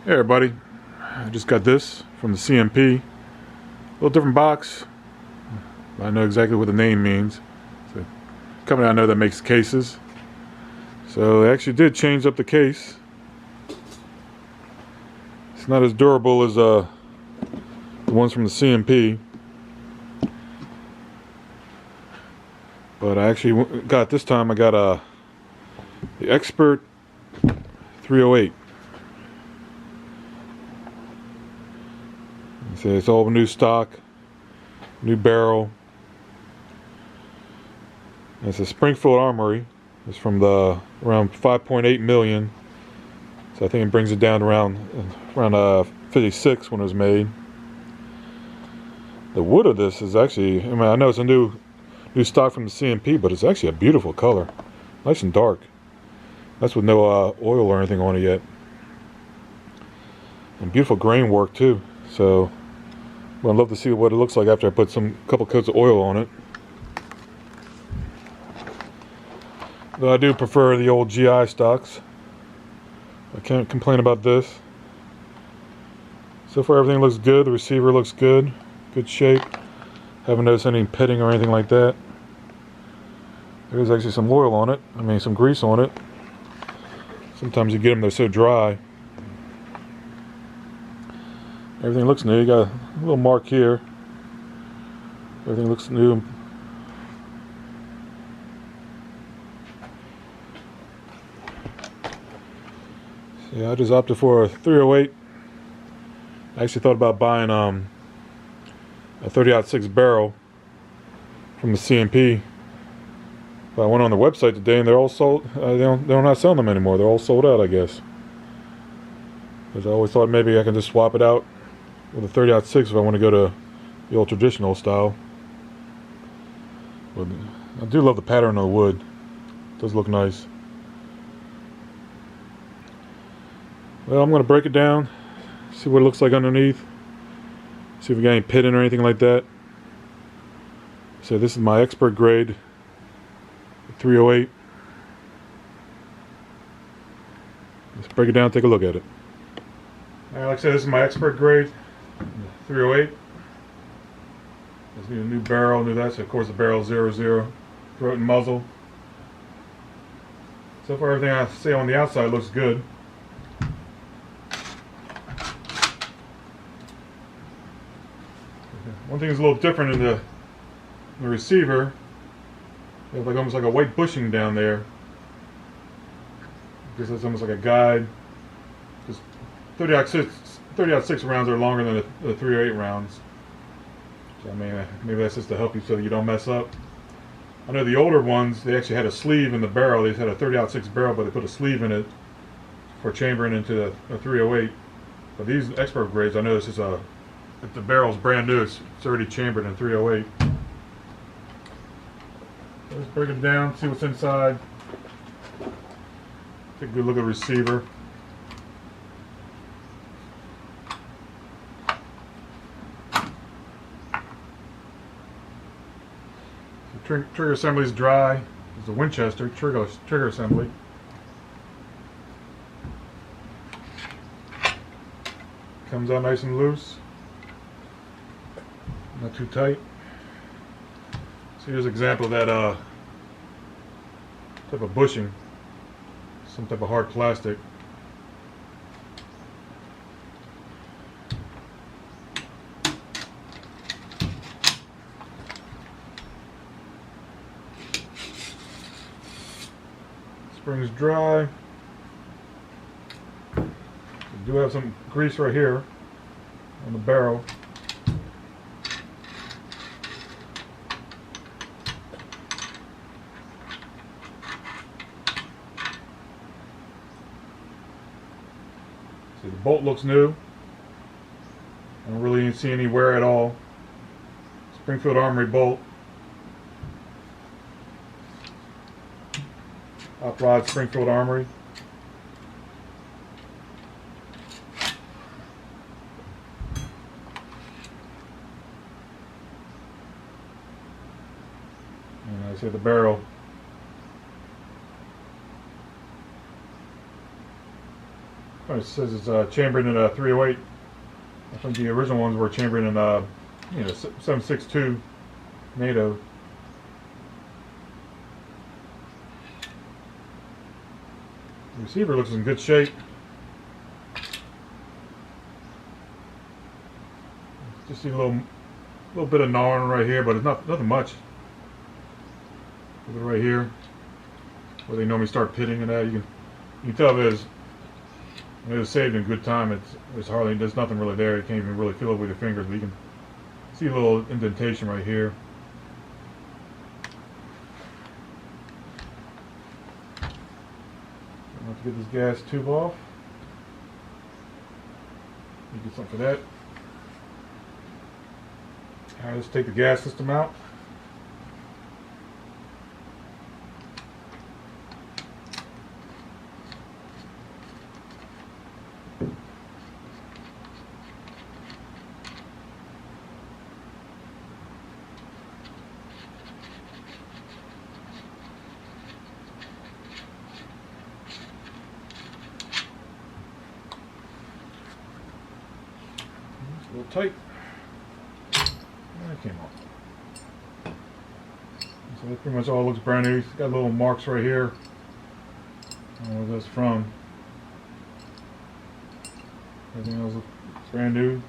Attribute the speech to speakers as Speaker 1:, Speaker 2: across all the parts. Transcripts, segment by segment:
Speaker 1: Hey everybody, I just got this from the CMP. A little different box. I know exactly what the name means. It's a company I know that makes cases. So they actually did change up the case. It's not as durable as the ones from the CMP. But I actually got, this time I got the Expert 308. So it's all new stock, new barrel. It's a Springfield Armory. It's from the around 5.8 million. So I think it brings it down to around 56 when it was made. The wood of this is actually, I mean, I know it's a new stock from the CMP, but it's actually a beautiful color, nice and dark. That's with no oil or anything on it yet, and beautiful grain work too. So I'd love to see what it looks like after I put some couple coats of oil on it. Though I do prefer the old GI stocks. I can't complain about this. So far everything looks good. The receiver looks good. Good shape. Haven't noticed any pitting or anything like that. There's actually some oil on it. I mean some grease on it. Sometimes you get them, they're so dry. Everything looks new. You got a little mark here. Everything looks new. So yeah, I just opted for a 308. I actually thought about buying a 30-06 barrel from the CMP. But I went on the website today and they're all sold. They're not selling them anymore. They're all sold out, I guess. Because I always thought maybe I can just swap it out with a 30-06 if I want to go to the old traditional style. But I do love the pattern of the wood. It does look nice. Well, I'm going to break it down, see what it looks like underneath, see if we got any pitting or anything like that. So this is my expert grade 308. Let's break it down, take a look at it. Alright, like I said, this is my expert grade 308. Let's need a new barrel, new that. So of course the barrel 00, throat and muzzle. So far everything I see on the outside looks good. One thing is a little different in the receiver. They have almost like a white bushing down there. I guess that's almost like a guide. Because 30-06 rounds are longer than the 308 rounds. So I mean, maybe that's just to help you so that you don't mess up. I know the older ones, they actually had a sleeve in the barrel. They had a 30-06 barrel, but they put a sleeve in it for chambering into a 308. But these expert grades, I know this is if the barrel's brand new, it's already chambered in 308. So let's break it down, see what's inside. Take a good look at the receiver. The trigger assembly is dry. It's a Winchester trigger assembly. Comes out nice and loose. Not too tight. So here's an example of that type of bushing. Some type of hard plastic. Spring is dry. We do have some grease right here on the barrel. See, the bolt looks new. I don't really see any wear at all. Springfield Armory bolt. Hot rod Springfield Armory. And I see the barrel. Oh, it says it's chambered in a 308. I think the original ones were chambered in 7.62 NATO. The receiver looks in good shape. Just see a little bit of gnawing right here, but it's nothing much. Look at right here, where they normally start pitting and that. You can tell it was saved in good time. There's nothing really there. You can't even really feel it with your fingers, but you can see a little indentation right here. I have to get this gas tube off. You get something for that. Alright, let's take the gas system out. It's a little tight. That came off. So that pretty much all looks brand new. It's got little marks right here. I don't know where that's from. Everything else looks brand new.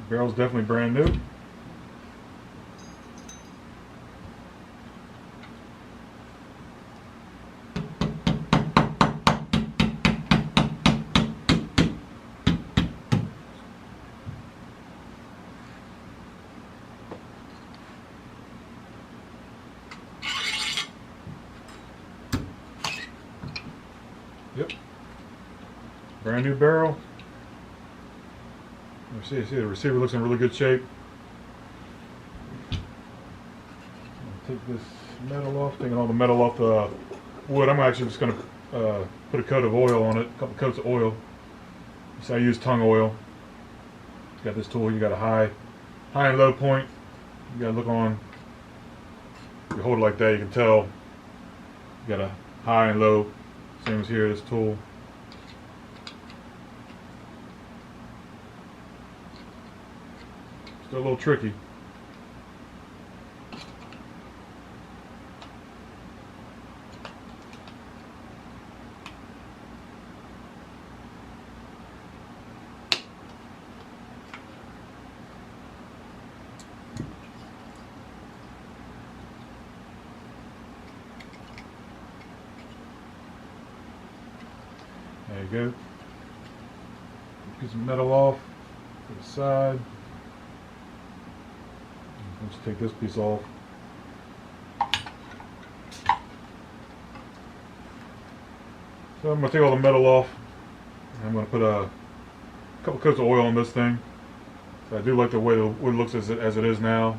Speaker 1: Barrel's definitely brand new. Yep. Brand new barrel. See the receiver looks in really good shape. Take this metal off, taking all the metal off the wood. I'm actually just going to put a coat of oil on it, a couple coats of oil. So I use tongue oil. You got this tool, you got a high and low point. You got to look on. If you hold it like that, you can tell you got a high and low. Same as here, this tool. Still a little tricky. There you go. Piece of metal off to the side. Let's take this piece off. So I'm going to take all the metal off. And I'm going to put a couple coats of oil on this thing. So I do like the way the wood looks as it is now.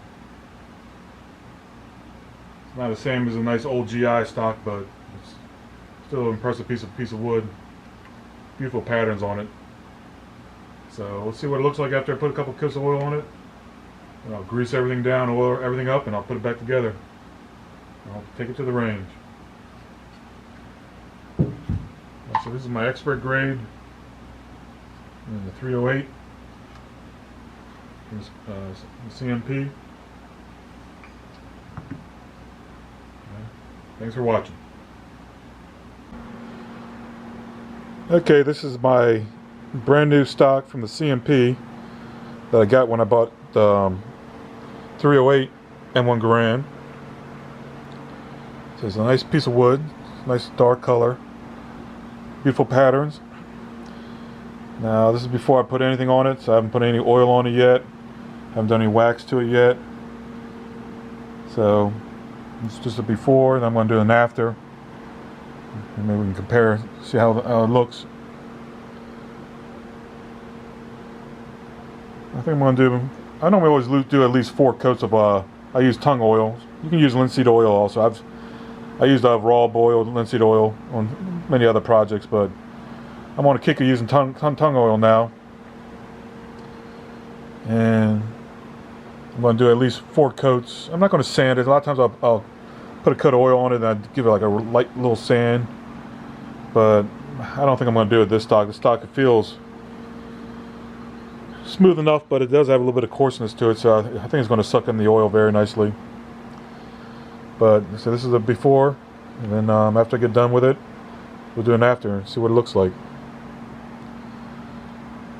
Speaker 1: It's not the same as a nice old GI stock, but it's still an impressive piece of wood. Beautiful patterns on it. So let's see what it looks like after I put a couple coats of oil on it. And I'll grease everything down, oil everything up, and I'll put it back together. I'll take it to the range. So this is my expert grade, and the 308 from CMP. Thanks for watching. Okay, this is my brand new stock from the CMP that I got when I bought the 308 M1 Garand. So it's a nice piece of wood, nice dark color, beautiful patterns. Now this is before I put anything on it, so I haven't put any oil on it yet, haven't done any wax to it yet. So it's just a before, and I'm going to do an after. And maybe we can compare, see how it looks. I think I'm going to do, I normally always do at least 4 coats of, I use tongue oil. You can use linseed oil also. I used raw boiled linseed oil on many other projects, but I'm on a kick of using tongue oil now. And I'm going to do at least 4 coats. I'm not going to sand it. A lot of times I'll put a coat of oil on it and I'd give it like a light little sand. But I don't think I'm going to do it this stock. This stock, it feels smooth enough, but it does have a little bit of coarseness to it, so I think it's going to suck in the oil very nicely. But so this is a before, and then after I get done with it, we'll do an after and see what it looks like.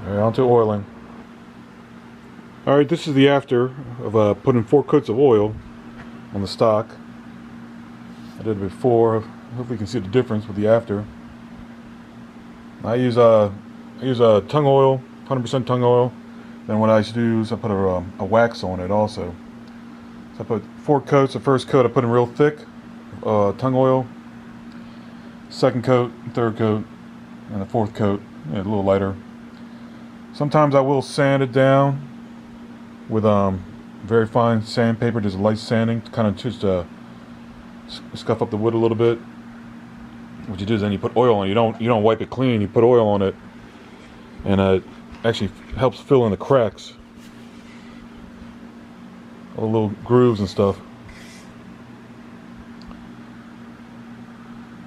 Speaker 1: Alright, on to oiling. Alright, this is the after of putting 4 coats of oil on the stock. I did it before. Hopefully you can see the difference with the after. I use tongue oil, 100% tongue oil. Then what I do is I put a wax on it also. So I put 4 coats. The first coat I put in real thick tongue oil. Second coat, third coat, and the fourth coat a little lighter. Sometimes I will sand it down with very fine sandpaper, just light sanding to kind of just scuff up the wood a little bit. What you do is then you put oil on it. You don't wipe it clean. You put oil on it, and it actually helps fill in the cracks, all the little grooves and stuff.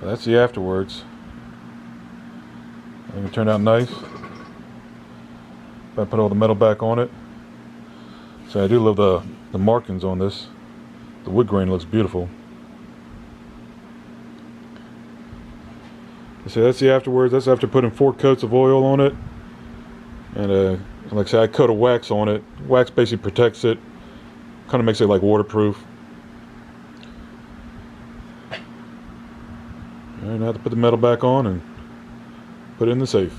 Speaker 1: But that's the afterwards. I think it turned out nice. I put all the metal back on it. So I do love the markings on this. The wood grain looks beautiful. So that's the afterwards. That's after putting 4 coats of oil on it. And like I said, I coat a wax on it. Wax basically protects it. Kind of makes it like waterproof. Alright, now I have to put the metal back on and put it in the safe.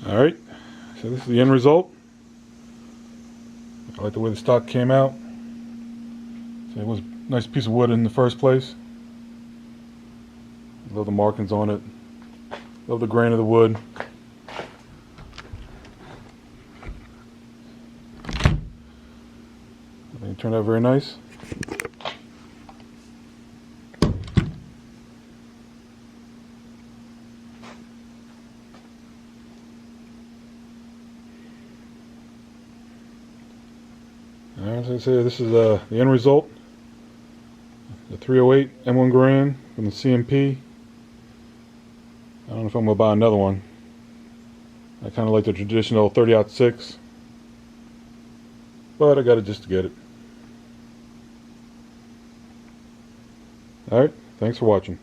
Speaker 1: Alright, so this is the end result. I like the way the stock came out. So it was a nice piece of wood in the first place. Love the markings on it. Love the grain of the wood. I think it turned out very nice. Alright, as I say, this is the end result. The 308 M1 Garand from the CMP. I don't know if I'm going to buy another one. I kind of like the traditional 30-06. But I got it just to get it. Alright, thanks for watching.